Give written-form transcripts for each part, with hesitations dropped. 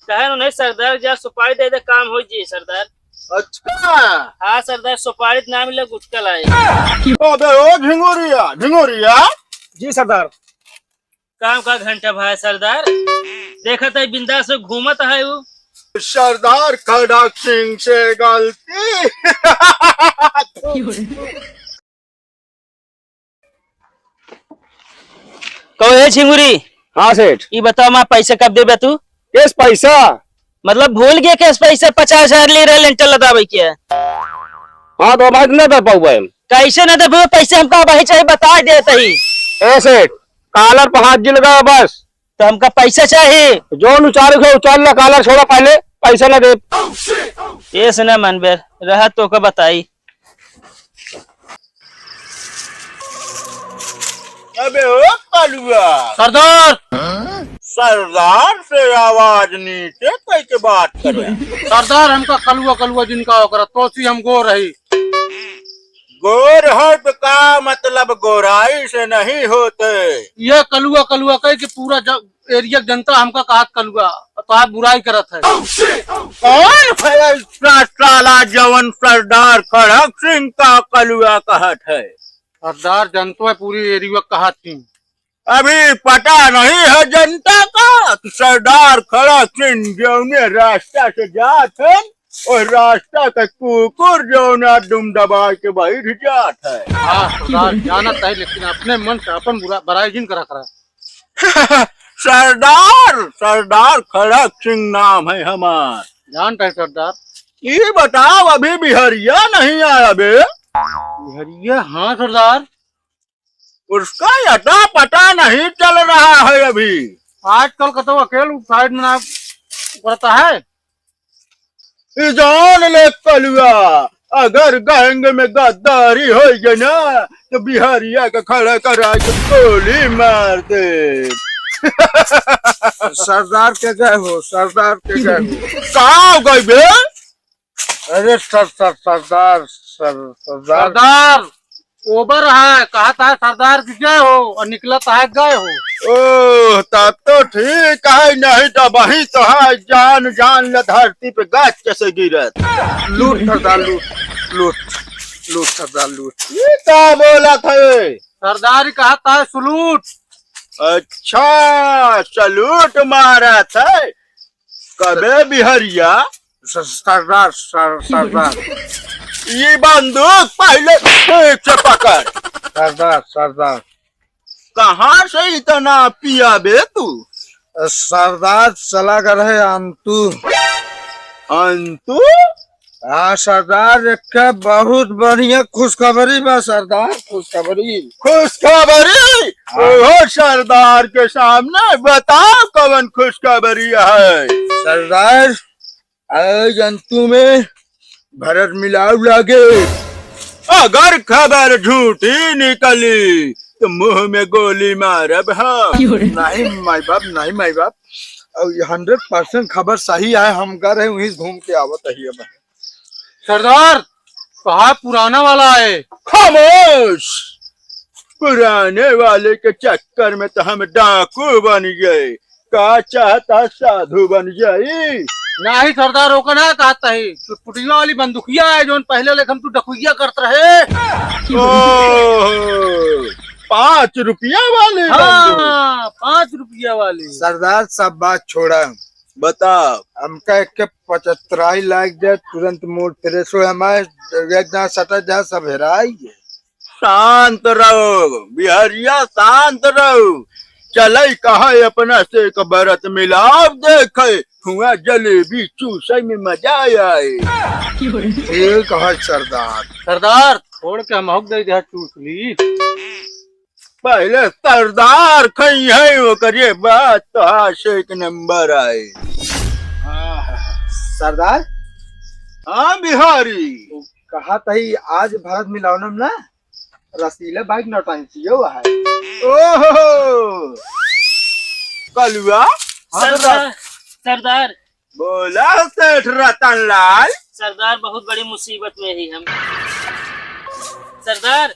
कहे नहीं सरदार, जा सुपारी दे दे काम हो जी सरदार। अच्छा। हाँ सरदार, सुपारी ना मिले गुटका लाए। अबे ओ झिंगुरिया झिंगुरिया। जी सरदार। काम का घंटा भाई सरदार, देखा था बिंदास से घूमत है वो। सरदार खड़क सिंह से गलती। कहो है झिंगुरी, हाँ सेठ। ये बताओ मैं पैसे कब देबे तू? किस पैसा? मतलब भूल गया कैसे पैसे 50,000 ले रहे लेंटर लदावे के? हाँ तो भाई नहीं दे पाऊ भाई। कैसे न दे पैसे, हमका वही चाहिए बता देते ही। ए सेठ, कालर पर हाथ जी लगा बस। तो हमका पैसा चाहिए। जो उचार के उचार ला, कालर छोड़ा पहले, पैसा न दे। ये से न मन बे रहा तो का बताई। अबे ओ कलुआ। सरदार। सरदार से आवाज नीचे कह के बात करे। सरदार हमका कलुआ कलुआ जिनका होकर तो सी हम गो रही। गोर है तो का मतलब गोराई से नहीं होते। ये कलुआ कलुआ कह के पूरा एरिया जनता हमका कहत कलुआ, तो आप बुराई करत है। कौन है इसका साला जवन सरदार खड़क सिंह का कलुआ कहत है? सरदार जनता पूरी एरिया कहत थी। अभी पता नहीं है जनता का कि सरदार खड़क सिंह जौने रास्ता से जात है और रास्ता का कुकुर जौना दुम दबा के बैठ जात है। हाँ सरदार जानत है, लेकिन अपने मन से अपन बुराई जिन करा करा। सरदार सरदार खड़क सिंह नाम है हमार। जानता है सरदार। ये बताओ अभी बिहरिया नहीं आया बे? बिहरिया? हाँ सरदार। उसका अता पता नहीं चल रहा है अभी। आजकल का तो अकेले साइड में ना करता है। जान ले कलुआ, अगर गैंग में गद्दारी हो गई ना तो बिहारिया का खड़ा करा के गोली मार दे। सरदार के गए हो, सरदार के गए हो। कहाँ गए बे? अरे सरदार सरदार ओबर है, कहता है सरदार की गए हो और निकलता है गए हो। ओह तब तो ठीक है, नहीं तो वही तो है जान जान ल धरती पे गाछ कैसे गिरत। लूट सरदार, लूट लूट लूट सरदार लूट। ये क्या बोला थे? सरदार ही कहता है सलूट। अच्छा सलूट मारा था कबे बिहरिया? सरदार सरदार ये बंदूक पहले ठीक से पकड़। सरदार सरदार कहाँ से इतना पिया बे तू? सरदार चला कर है अंतु। अंतु? हाँ सरदार, एक बहुत बढ़िया खुशखबरी बा सरदार, खुशखबरी। खुशखबरी? ओहो सरदार के सामने बताओ कौन खुशखबरी है? सरदार जंतु में भरत मिलाव लागे। अगर खबर झूठी निकली तो मुंह में गोली मारब हम। नहीं माई बाप, नहीं माई बाप, 100% खबर सही है। हम कर रहे वहीं घूम के आवत है। सरदार कहा पुराना वाला है। खामोश, पुराने वाले के चक्कर में तो हम डाकू बन गए। का चाहता साधु बन जाई? नहीं सरदार रोका ना कहता है, चुटपुटिया वाली बंदूकिया है जो पहले लेकिन तू डकुइया करता रहे। ओह 5 रुपया वाले? हाँ 5 रुपया वाली। सरदार सब बात छोड़ा, बताओ। हमका एक 75 लाख दे, तुरंत मूड फ्रेश हो हमारे, एक जहाँ सटा जहाँ सब हेराई। शांत रहो बिहारिया, शांत रहो। चले कहा अपना से एक बरत मिलाव देखे, हुआ जलेबी चूसे में मजा आए। ठीक है सरदार। सरदार छोड़ के हम हक दे चूस ली। पहले सरदार खई है वो करिए बात तो हाँ से 1 नंबर आए। सरदार हाँ बिहारी, कहा तही आज भारत मिलावनम ना रसीले बाइक नौटंकियो है। ओहो कलुआ। सरदार सरदार बोला सेठ रतन लाल। सरदार बहुत बड़ी मुसीबत में ही हम। सरदार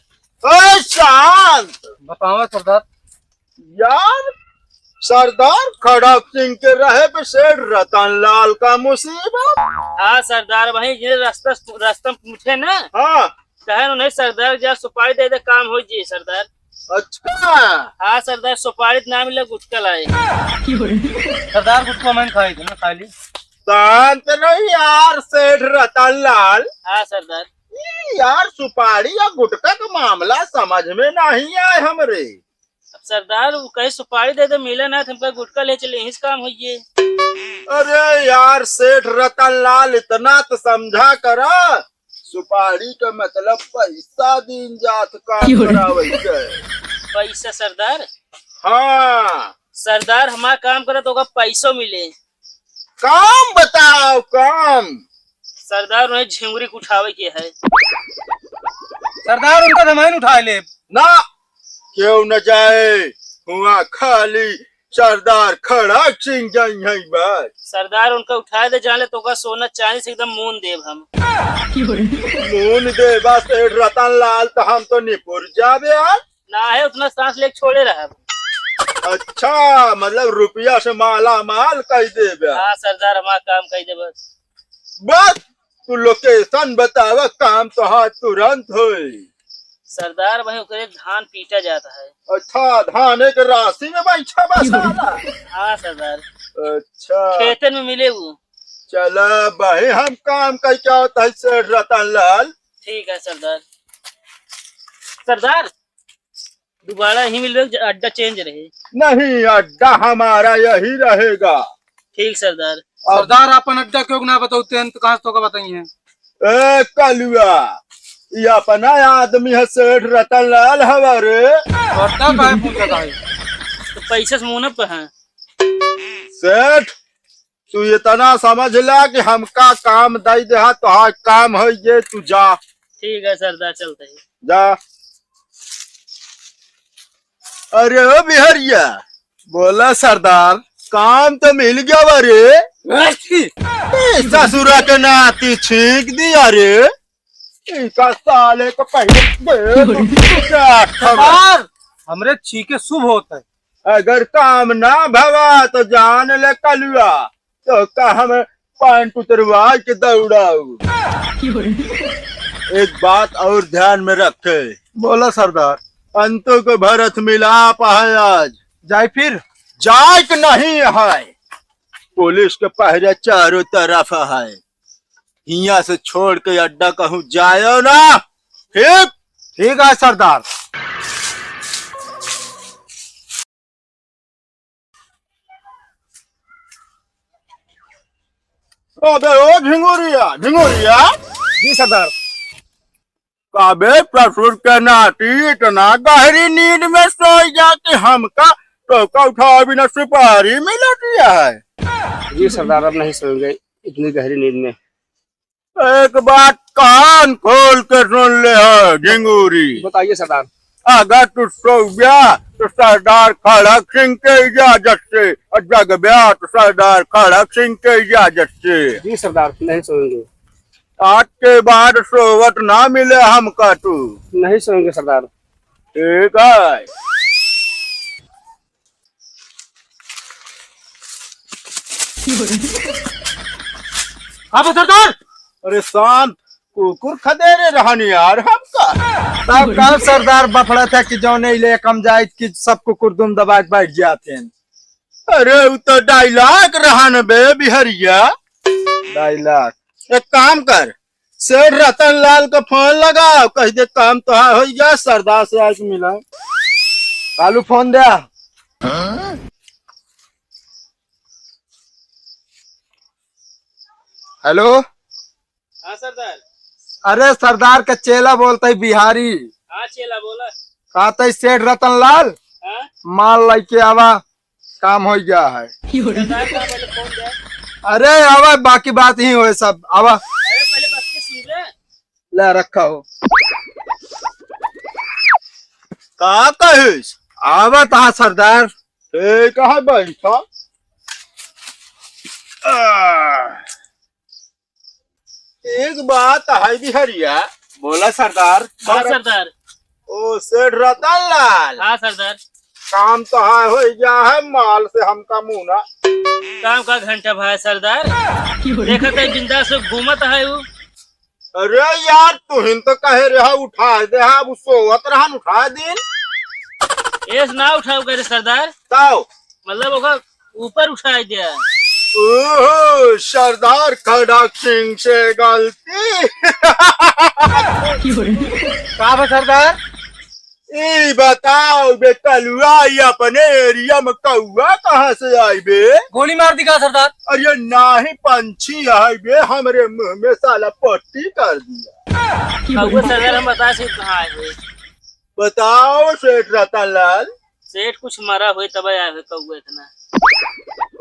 शांत। बताओ सरदार। यार सरदार खड़क सिंह के रहे पे सेठ रतन लाल का मुसीबत। हाँ सरदार, वही जे रास्ता रास्ता में पूछे ना, हाँ कहे नहीं सरदार जा सुपारी दे दे काम हो जी सरदार। अच्छा हाँ सरदार, सुपारी ना मिले गुटका लाए। सरदार गुटका मैंने खाई थी ना, खाली शांत नहीं यार सेठ रतन लाल। हाँ सरदार। यार सुपारी या गुटका का मामला समझ में नहीं आए हमरे। अब सरदार वो कहे सुपारी दे दे मिले ना, तुमका गुटका ले चले, यही से काम हो ये। अरे यार सेठ रतन लाल इतना तो समझा करा, सुपारी का मतलब पैसा दिन जात काम करावे के। पैसा सरदार? हाँ सरदार हमारा काम करे तो पैसों मिले। काम बताओ काम। सरदार उन्हें झिंगुरी उठावे के है। सरदार उनका जमाइन उठा ले ना क्यों न जाए, हुआ खाली सरदार खड़क सिंह जाई है बस। सरदार उनका उठाए दे जाने तो सोना चांदी से एकदम मून देव हम। मून दे बस सेठ रतन लाल तो हम तो निपुर जावे आज ना है उतना सांस लेके छोड़े रहा। अच्छा मतलब रुपया से माला माल कह दे। हाँ सरदार हमारा काम कह दे बस। बस तू लोकेशन बतावा, काम तो हाँ तुरंत होई। सरदार वही ओकरे धान पीटा जाता है। अच्छा धान एक राशि में बैठा बसाला। हाँ सरदार। अच्छा खेतन में मिले वो। चला भाई हम काम कह क्या होता है सेठ रतन लाल। ठीक है सरदार। सरदार दोबारा ही मिल रहे, अड्डा चेंज रहे। नहीं अड्डा हमारा यही रहेगा। ठीक सरदार। सरदार अपन अड्डा क्यों ना बताते हैं, तो कहाँ तो का बताइए। ए कलुआ ये अपना आदमी है सेठ रतन लाल हमारे। अड्डा काहे पूछता है? तो पैसे से मुंह पे है। सेठ तू इतना समझ ला कि हमका काम दे दे तो हाँ काम है ये, तू जा। ठीक है सरदार चलते हैं। जा। अरे ओ बिहारिया बोला सरदार काम तो मिल गया बारे। ससुरा के नाती छींक दिया रे, इनका साले को पहले सरदार हमरे छीके शुभ होता है। अगर काम ना भवा तो जान ले कलुआ, तो का हम पैंट उतरवा के दौड़ाऊ। एक बात और ध्यान में रखे। बोला सरदार। अंतों को भरत मिलाप है आज, जाए फिर जाए कि नहीं है। पुलिस के पहरे चारों तरफ है, हिया से छोड़ के अड्डा कहूँ जायो ना। ठीक ठीक है सरदार। अबे ओ झिंगुरिया झिंगुरिया। जी सरदार। काबे प्रसुर के नाती इतना गहरी नींद में सो जा कि हमका टोका उठा बिना सुपारी मिला दिया है। जी सरदार अब नहीं सोएंगे इतनी गहरी नींद में। एक बात कान खोल के सुन ले है झिंगुरी। बताइए सरदार। अगर तू सो गया तो सरदार खड़क सिंह के इजाजत से, और जग गया तो सरदार खड़क सिंह के इजाजत से। जी सरदार नहीं सोएंगे। आज के बाद सोवत ना मिले हमका तू। नहीं सोएंगे सरदार। ठीक है। अब सरदार अरे शांत, कुकुर खदेरे रहनी यार हमका। तब कब सरदार बफड़ा था कि जो नहीं ले कम जाए कि सब कुकुर दुम दबा के बैठ जाते हैं। अरे वो तो डायलॉग रहन बे बिहरिया। डायलॉग। एक काम कर, सेठ रतन लाल का फोन लगाओ, कह दे काम तो हो गया, सरदार से आज मिला। कालू फोन दिया। हेलो। हाँ सरदार। अरे सरदार का चेला बोलता है बिहारी। हाँ चेला बोला। कहता है सेठ रतन लाल हाँ माल लेके आवा, काम हो गया है। सरदार का पहले फोन दे। अरे आवा बाकी बात ही हो सब। आवा अरे पहले बस के सुन ले। ले रखा हो। का कहिस? आवा तहा सरदार। ठीक है बैठा। एक बात है बिहरिया। बोला सरदार। हाँ सरदार। ओ सेठ रतन लाल हाँ सरदार। काम तो हाँ हो गया है, माल से हमका मुना। काम का घंटा भाई सरदार, देखा था बिंदास से घूमत है वो। अरे यार तुहिन तो कहे रहा उठा दे, अब सोवत रहा उठा दिन एस ना उठाओ करे सरदार, ताओ। मतलब ओका ऊपर उठाई दिया। ओहो सरदार खड़क सिंह से गलती। का बा सरदार? ई बताओ बे कलुआ ये अपने एरिया में कौआ कहाँ से आई बे? गोली मार दी का सरदार? अरे नाही पंछी आई बे, हमरे मुंह में साला पट्टी कर दिया। कौआ सरदार हम बता से कहाँ आए हुए। बताओ सेठ रतनलाल। सेठ कुछ मरा हुए तब आए हुए कौआ इतना। ओ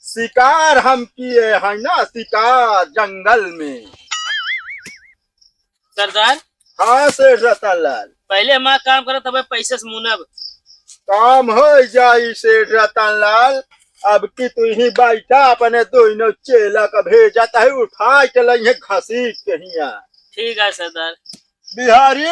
शिकार हम किए है ना, शिकार जंगल में। सरदार हाँ सेठ रतनलाल, पहले हमारा काम करो तब पैसे से मुनब। काम हो जाई सेठ रतनलाल। अब की तू ही बैठा, अपने दोनों चेला का भेजा है उठा के लइहे घसीट के हिया। ठीक है सरदार। बिहारी,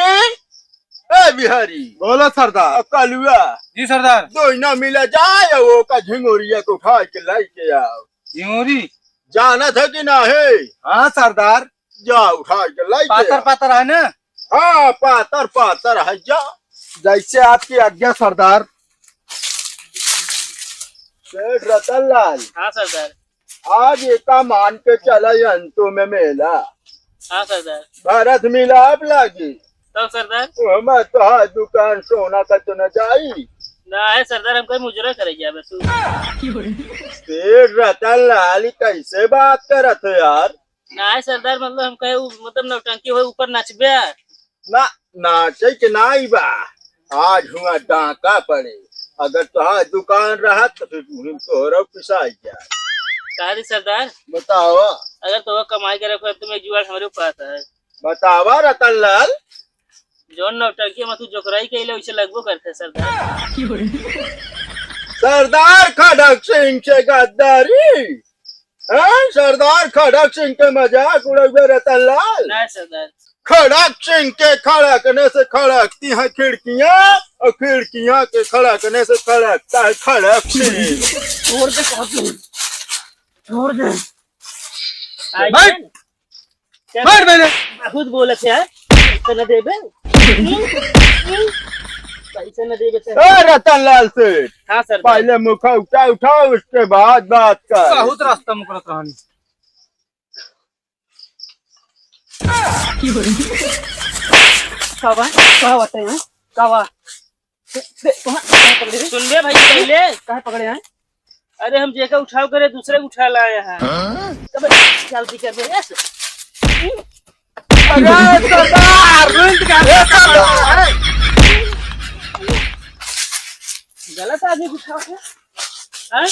ए बिहारी बोलो सरदार। कलुआ जी सरदार। दोनों मिला जाए, वो का झिंगुरिया को उठा के लाई के आओ। झिंगुरी जाना था कि ना है? हाँ सरदार। जा उठा के लाई के पातर आओ। पातर है ना? हाँ पातर पातर है, जा। जैसे आपकी आज्ञा सरदार। सेठ रतनलाल, हाँ सरदार। आज एका मान के चला अंतु में मेला हाँ सरदार। भारत मिलाप लागी। तब सरदार मैं तो हाँ दुकान सोना का तो न जाई। ना है सरदार, हम कहीं मुजरा करे जाए तू। सेठ रतनलाल कैसे बात करत है यार? ना है सरदार, मतलब हम कहे मतलब नौटंकी हो ऊपर नाचबे। ना नाचे के नाई बा, आज हुआ डाका पड़े। अगर तुहार दुकान रहा तो फिर मुहिम तोहरा पिसाई जाए। कहा दी सरदार, बताओ अगर तो कमाई करे तुम्हें जुआर हमारे ऊपर आता है। बतावा रतनलाल। जो नौटंकी में तू जोकराई के लिए वैसे लगभग करते सरदार। सरदार खड़क सिंह से गद्दारी, सरदार खड़क सिंह के मजाक उड़ावे रतनलाल। ना सरदार, खड़क सिंह के खड़कने से खड़कती हैं खिड़कियां, और खिड़कियां के खड़कने से खड़कता है खड़क सिंह। छोड़ दे, छोड़ दे। बैठ। बैठ मेरे। खुद बोले थे यार, पैसे न देबे, पैसे न देबे। रतनलाल सेठ, हाँ सरदार। पहले मुखा उठाओ उसके बाद बात कर। बहुत रास्ता मुकरत रहनी। कावा कहाँ होते हैं? कावा सुन बे भाई, पहले कहाँ पकड़े हैं? अरे हम जेका उठाव करे दूसरे को उठा लाए हैं। जल्दी कर बे। अरे सरदार, गलत आदमी को उठाव है। हाँ?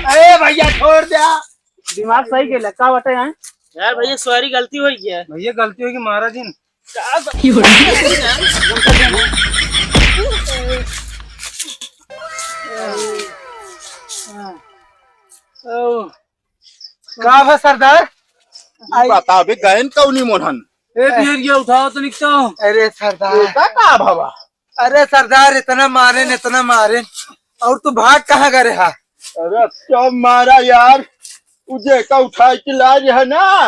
अरे भैया छोड़ दिया। दिमाग सही के लक्का बटे हैं यार। भैया सॉरी, गलती हो गया। भैया गलती होगी महाराज जी। का है सरदार? बता बे गहन कौनी मोहन। ये उठाओ तो निकता हूँ। अरे सरदार, का भावा? अरे सरदार इतना मारे और तू भाग कहाँ गए हा? अरे क्या मारा यार, उजे का उठा के ला है ना,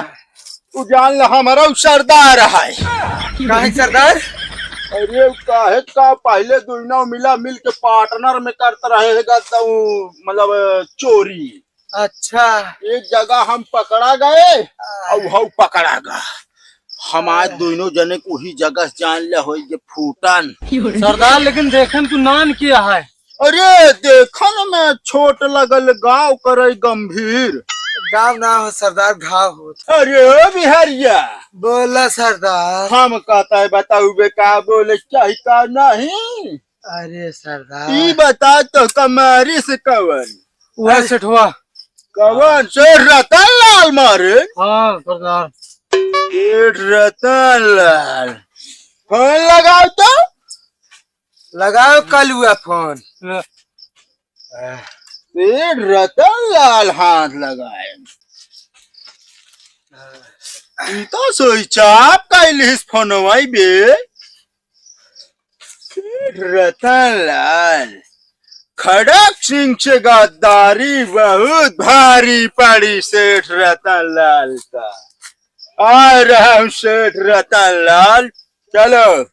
उ जान ला हमारा सरदार है। काहे सरदार? अरे काहे का पहले दुनिया मिला मिल के पार्टनर में करता रहेगा तो मतलब चोरी। अच्छा, एक जगह हम पकड़ा गए और वो पकड़ा गया। हमारे दोनों जने को ही जगह जान लिया हो ये फूटन। सरदार लेकिन देखन तू नान किया है। अरे देखन में छोट लगल, गाँव करे गंभीर। गाँव ना हो सरदार, घाव हो। अरे बिहारिया बोला सरदार। हम कहता है बताऊ बे का बोले चाहिए का नहीं। अरे सरदार, ई बता तो कमारी से कवन वह सेठवा। कवन से रतनलाल मारे। हाँ सरदार। रतनलाल फोन लगाओ तो। लगाओ कल हुआ फोन। रतनलाल हाथ लगाए तो सोई चाप का फोन बे। रतन लाल, खड़क सिंह से गद्दारी बहुत भारी पड़ी सेठ रतन लाल का। आ रहा हूँ सेठ रतन लाल, चलो।